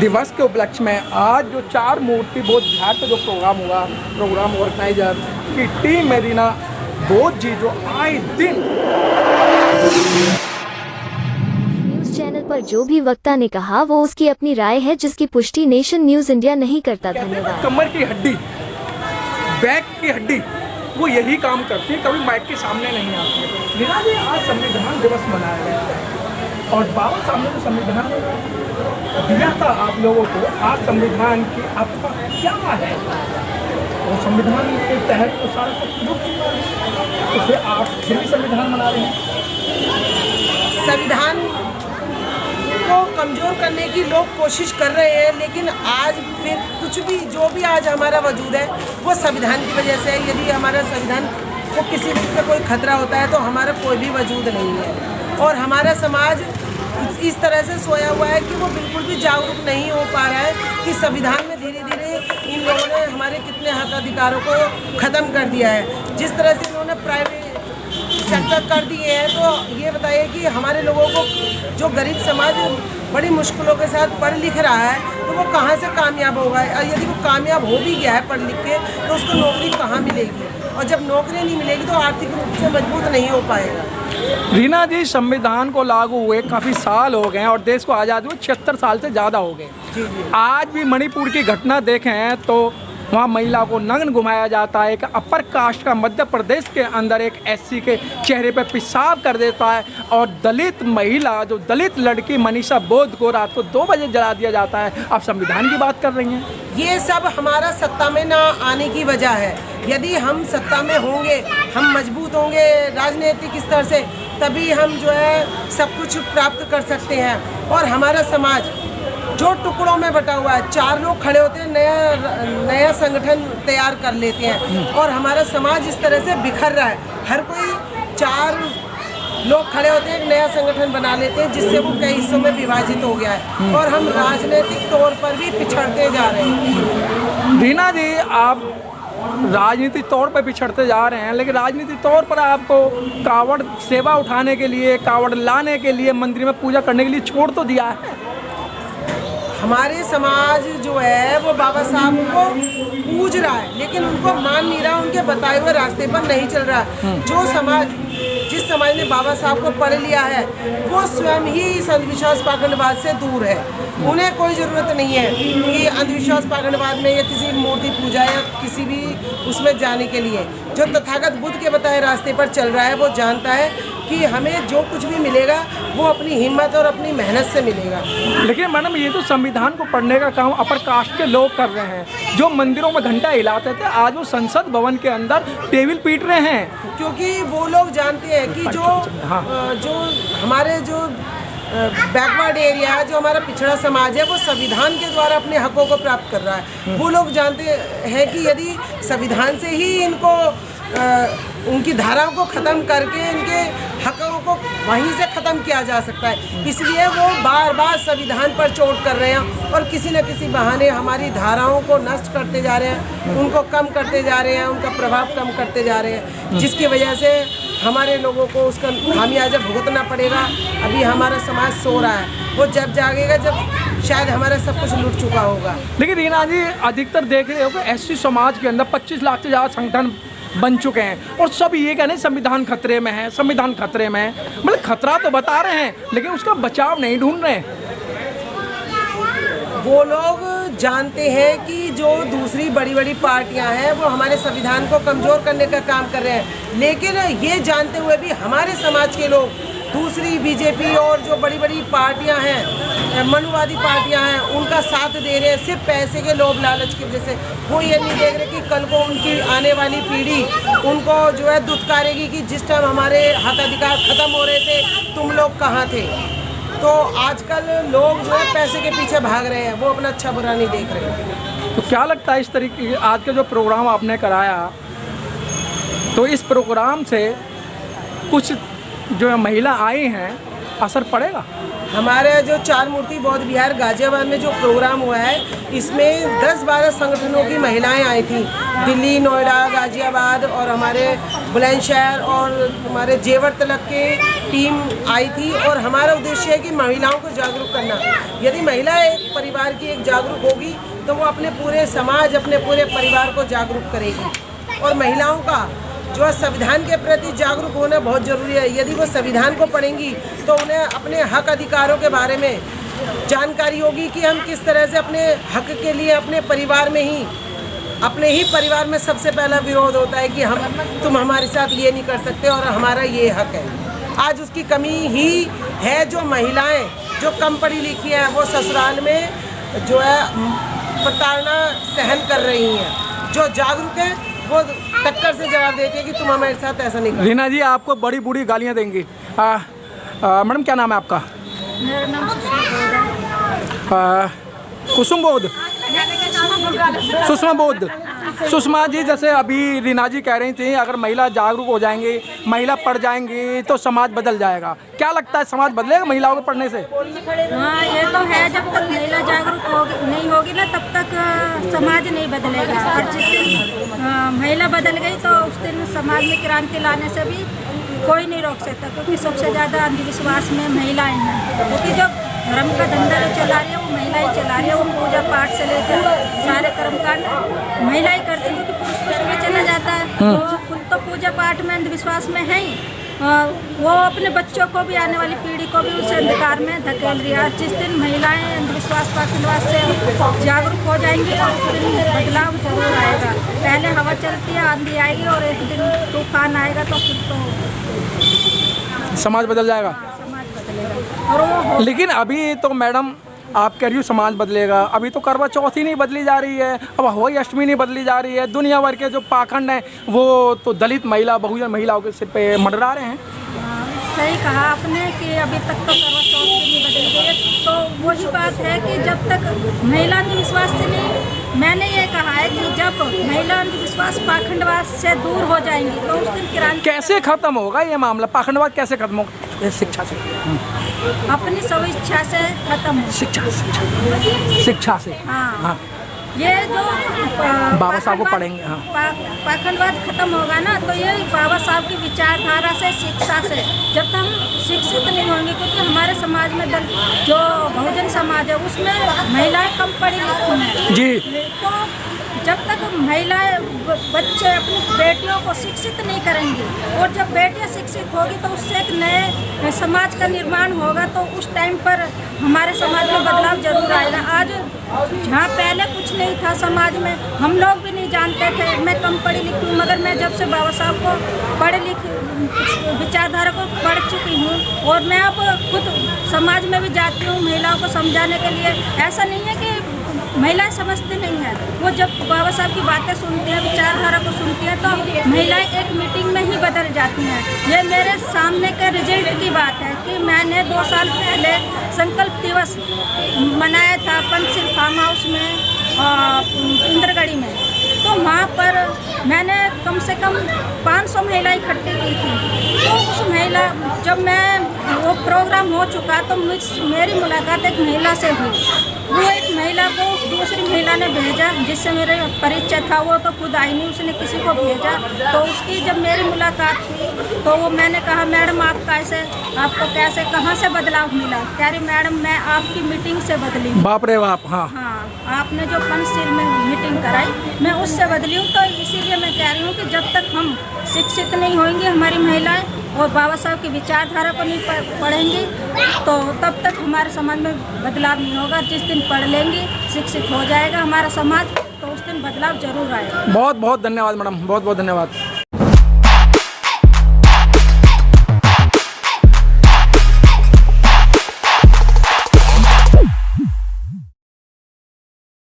दिवस के उपलक्ष्य में आज जो 4 मूर्ति बोध विहार पे जो प्रोग्राम ऑर्गेनाइजर की टीम में रीना बोध जी जो आए दिन न्यूज चैनल पर जो भी वक्ता ने कहा वो उसकी अपनी राय है, जिसकी पुष्टि नेशन न्यूज इंडिया नहीं करता। धन्यवाद। कमर की हड्डी, बैक की हड्डी वो यही काम करती है, कभी माइक के सामने नहीं आती है। रीना जी, आज संविधान दिवस मनाया गया और बाबा साहब ने जो संविधान दिया था आप लोगों को, आज संविधान की आपका क्या है? और संविधान के तहत तो सारा कुछ रुक चुका है, तो फिर आप फिर भी संविधान मना रहे हैं। संविधान को कमज़ोर करने की लोग कोशिश कर रहे हैं, लेकिन आज फिर कुछ भी जो भी आज हमारा वजूद है वो संविधान की वजह से है। यदि हमारा संविधान को किसी से कोई खतरा होता है तो हमारा कोई भी वजूद नहीं है। और हमारा समाज इस तरह से सोया हुआ है कि वो बिल्कुल भी जागरूक नहीं हो पा रहा है कि संविधान में धीरे धीरे इन लोगों ने हमारे कितने हक अधिकारों को ख़त्म कर दिया है। जिस तरह से इन्होंने प्राइवेट सेक्टर कर दिए हैं, तो ये बताइए कि हमारे लोगों को, जो गरीब समाज बड़ी मुश्किलों के साथ पढ़ लिख रहा है, तो वो कहाँ से कामयाब होगा? और यदि वो कामयाब हो भी गया है पढ़ लिख के, तो उसको नौकरी कहाँ मिलेगी? और जब नौकरी नहीं मिलेगी तो आर्थिक रूप से मजबूत नहीं हो पाएगा। रीना जी, संविधान को लागू हुए काफ़ी साल हो गए हैं और देश को आज़ाद हुए 76 साल से ज़्यादा हो गए। आज भी मणिपुर की घटना देखें तो वहाँ महिला को नग्न घुमाया जाता है। एक अपर कास्ट का मध्य प्रदेश के अंदर एक एससी के चेहरे पे पेशाब कर देता है और दलित महिला, जो दलित लड़की मनीषा बोध को रात को 2 बजे जला दिया जाता है। आप संविधान की बात कर रही हैं। ये सब हमारा सत्ता में ना आने की वजह है। यदि हम सत्ता में होंगे, हम मजबूत होंगे राजनीतिक स्तर से, तभी हम जो है सब कुछ प्राप्त कर सकते हैं। और हमारा समाज जो टुकड़ों में बटा हुआ है, 4 लोग खड़े होते हैं, नया संगठन तैयार कर लेते हैं और हमारा समाज इस तरह से बिखर रहा है। हर कोई 4 लोग खड़े होते हैं, एक नया संगठन बना लेते हैं, जिससे वो कई हिस्सों में विभाजित हो गया है और हम राजनीतिक तौर पर भी पिछड़ते जा रहे हैं। रीना जी, आप राजनीतिक तौर पर पिछड़ते जा रहे हैं, लेकिन राजनीतिक तौर पर आपको कावड़ सेवा उठाने के लिए, कावड़ लाने के लिए, मंदिर में पूजा करने के लिए छोड़ तो दिया है। हमारे समाज जो है वो बाबा साहब को पूज रहा है, लेकिन उनको मान नहीं रहा, उनके बताए हुए रास्ते पर नहीं चल रहा। जो समाज, जिस समाज ने बाबा साहब को पढ़ लिया है, वो स्वयं ही इस अंधविश्वास पाखंडवाद से दूर है। उन्हें कोई ज़रूरत नहीं है कि अंधविश्वास पाखंडवाद में या किसी मूर्ति पूजा या किसी भी उसमें जाने के लिए। जो तथागत बुद्ध के बताए रास्ते पर चल रहा है, वो जानता है कि हमें जो कुछ भी मिलेगा वो अपनी हिम्मत और अपनी मेहनत से मिलेगा। लेकिन मैडम, ये तो संविधान को पढ़ने का काम अपर कास्ट के लोग कर रहे हैं। जो मंदिरों में घंटा हिलाते थे, आज वो संसद भवन के अंदर टेबल पीट रहे हैं, क्योंकि वो लोग जानते हैं कि जो हमारे जो बैकवर्ड एरिया है, जो हमारा पिछड़ा समाज है, वो संविधान के द्वारा अपने हकों को प्राप्त कर रहा है। वो लोग जानते हैं कि यदि संविधान से ही इनको उनकी धाराओं को ख़त्म करके इनके हकों को वहीं से ख़त्म किया जा सकता है, इसलिए वो बार बार संविधान पर चोट कर रहे हैं और किसी न किसी बहाने हमारी धाराओं को नष्ट करते जा रहे हैं, उनको कम करते जा रहे हैं, उनका प्रभाव कम करते जा रहे हैं, जिसकी वजह से हमारे लोगों को उसका खामियाजा भुगतना पड़ेगा। अभी हमारा समाज सो रहा है, वो जब जागेगा जब शायद हमारा सब कुछ लुट चुका होगा। लेकिन रीना जी, अधिकतर देख रहे हो कि एससी समाज के अंदर 25 लाख से ज़्यादा संगठन बन चुके हैं और सब ये कहने संविधान खतरे में है, संविधान खतरे में है। मतलब खतरा तो बता रहे हैं, लेकिन उसका बचाव नहीं ढूंढ रहे हैं। वो लोग जानते हैं कि जो दूसरी बड़ी बड़ी पार्टियां हैं वो हमारे संविधान को कमज़ोर करने का काम कर रहे हैं, लेकिन ये जानते हुए भी हमारे समाज के लोग दूसरी बीजेपी और जो बड़ी बड़ी पार्टियां हैं, मनुवादी पार्टियां हैं, उनका साथ दे रहे हैं सिर्फ पैसे के लोभ लालच की वजह से। वो ये नहीं देख रहे कि कल को उनकी आने वाली पीढ़ी उनको जो है दुत्कारेगी कि जिस टाइम हमारे हक अधिकार ख़त्म हो रहे थे तुम लोग कहाँ थे। तो आजकल लोग जो है पैसे के पीछे भाग रहे हैं, वो अपना अच्छा बुरा नहीं देख रहे। तो क्या लगता है इस तरीके आज का जो प्रोग्राम आपने कराया, तो इस प्रोग्राम से कुछ जो महिला आई हैं असर पड़ेगा? हमारे जो 4 मूर्ति बौद्ध विहार गाजियाबाद में जो प्रोग्राम हुआ है, इसमें 10-12 संगठनों की महिलाएं आई थी। दिल्ली, नोएडा, गाजियाबाद और हमारे बुलंदशहर और हमारे जेवर तलक के टीम आई थी और हमारा उद्देश्य है कि महिलाओं को जागरूक करना। यदि महिला एक परिवार की एक जागरूक होगी तो वो अपने पूरे समाज, अपने पूरे परिवार को जागरूक करेगी। और महिलाओं का जो संविधान के प्रति जागरूक होना बहुत ज़रूरी है। यदि वो संविधान को पढ़ेंगी तो उन्हें अपने हक अधिकारों के बारे में जानकारी होगी कि हम किस तरह से अपने हक के लिए अपने परिवार में ही, अपने ही परिवार में सबसे पहला विरोध होता है कि तुम हमारे साथ ये नहीं कर सकते और हमारा ये हक है। आज उसकी कमी ही है। जो महिलाएं जो कम पढ़ी लिखी हैं वो ससुराल में जो है प्रताड़ना सहन कर रही हैं। जो जागरूक है वो टक्कर से जवाब देती है कि तुम हमारे साथ ऐसा नहीं कर। रीना जी आपको बड़ी बूढ़ी गालियाँ देंगी। मैडम क्या नाम है आपका? मेरा नाम कुसुम बोध, सुषमा बोध। सुषमा जी, जैसे अभी रीना जी कह रही थी अगर महिला जागरूक हो जाएंगी, महिला पढ़ जाएंगी तो समाज बदल जाएगा। क्या लगता है समाज बदलेगा महिलाओं के पढ़ने से? हाँ, ये तो है। जब तक महिला जागरूक नहीं होगी ना तब तक समाज नहीं बदलेगा। और जिस दिन महिला बदल गई तो उस दिन समाज में क्रांति लाने से भी कोई नहीं रोक सकता, क्योंकि सबसे ज़्यादा अंधविश्वास में महिलाएं हैं। क्योंकि जो धर्म का धंधा जो चला रही है वो महिला ही चला रही है। वो पूजा पाठ से लेकर सारे कर्मकांड महिला ही करती है, क्योंकि पुरुष को सुबह चला जाता है। तो खुद तो पूजा पाठ में अंधविश्वास में है ही, वो अपने बच्चों को भी, आने वाली पीढ़ी को भी उस अंधकार में धकेल रही है। जिस दिन महिलाएं अंधविश्वास पाखंडवाद से जागरूक हो जाएंगी तो उस दिन बदलाव जरूर आएगा। पहले हवा चलती है, आंधी आएगी और एक दिन तूफान आएगा तो फिर तो समाज बदल जाएगा। समाज बदलेगा। और वो लेकिन अभी तो मैडम आप कह रही हो समाज बदलेगा, अभी तो करवा चौथ ही नहीं बदली जा रही है, अब हवाई अष्टमी नहीं बदली जा रही है। दुनिया भर के जो पाखंड हैं वो तो दलित महिला, बहुजन महिलाओं के सिर पे मंडरा रहे हैं। सही कहा आपने कि अभी तक तो करवा चौथ भी नहीं बदल गई है। तो वही बात है कि जब तक महिला अंधविश्वास से नहीं, मैंने ये कहा है कि जब महिला अंधविश्वास पाखंडवाद से दूर हो जाएंगी तो उस दिन क्रांति। कैसे खत्म होगा ये मामला? पाखंडवाद कैसे खत्म होगा? शिक्षा से, अपनी स्वेच्छा से खत्म हो। शिक्षा से। हाँ, ये जो बाबा साहब को पढ़ेंगे। हाँ, पाखंडवाद खत्म होगा ना तो ये बाबा साहब की विचारधारा से, शिक्षा से। जब तक हम शिक्षित नहीं होंगे, क्योंकि हमारे समाज में जो बहुजन समाज है उसमें महिलाएं कम पढ़ी लिखी हैं जी। तो जब तक महिलाएं, बच्चे अपनी बेटियों को शिक्षित नहीं करेंगी और जब बेटियां शिक्षित होगी तो उससे एक नए समाज का निर्माण होगा। तो उस टाइम पर हमारे समाज में बदलाव जरूर आएगा। आज जहाँ पहले कुछ नहीं था समाज में, हम लोग भी नहीं जानते थे। मैं कम पढ़ी लिखी हूँ, मगर मैं जब से बाबा साहब को पढ़े लिखे विचारधारा को पढ़ चुकी हूँ और मैं अब खुद समाज में भी जाती हूँ महिलाओं को समझाने के लिए। ऐसा नहीं है कि महिलाएं समझती नहीं है, वो जब बाबा साहब की बातें सुनती हैं, विचारधारा को सुनती हैं तो महिलाएं एक मीटिंग में ही बदल जाती हैं। ये मेरे सामने के रिजल्ट की बात है कि मैंने 2 साल पहले संकल्प दिवस मनाया था पंचशील फार्म हाउस में इंद्रगढ़ी में। तो वहाँ पर मैंने कम से कम 500 महिला इकट्ठी की थी। तो उस महिला, जब मैं वो प्रोग्राम हो चुका तो मेरी मुलाकात एक महिला से हुई। वो एक महिला को दूसरी महिला ने भेजा जिससे मेरे परिचय था, वो तो खुद आई नहीं, उसने किसी को भेजा। तो उसकी जब मेरी मुलाकात हुई तो वो मैंने कहा मैडम आप कैसे, आपको कैसे, कहाँ से बदलाव मिला? कह रही मैडम मैं आपकी मीटिंग से बदली हूँ। बाप रे बाप। हाँ, आपने जो पंचशील में मीटिंग कराई मैं उससे बदली हूँ। तो इसीलिए मैं कह रही हूँ कि जब तक हम शिक्षित नहीं होंगी हमारी महिलाएं और बाबा साहब की विचारधारा को नहीं पढ़ेंगी तो तब तक हमारे समाज में बदलाव नहीं होगा। जिस दिन पढ़ लेंगी, शिक्षित हो जाएगा हमारा समाज, तो उस दिन बदलाव जरूर आएगा। बहुत बहुत धन्यवाद मैडम, बहुत बहुत धन्यवाद।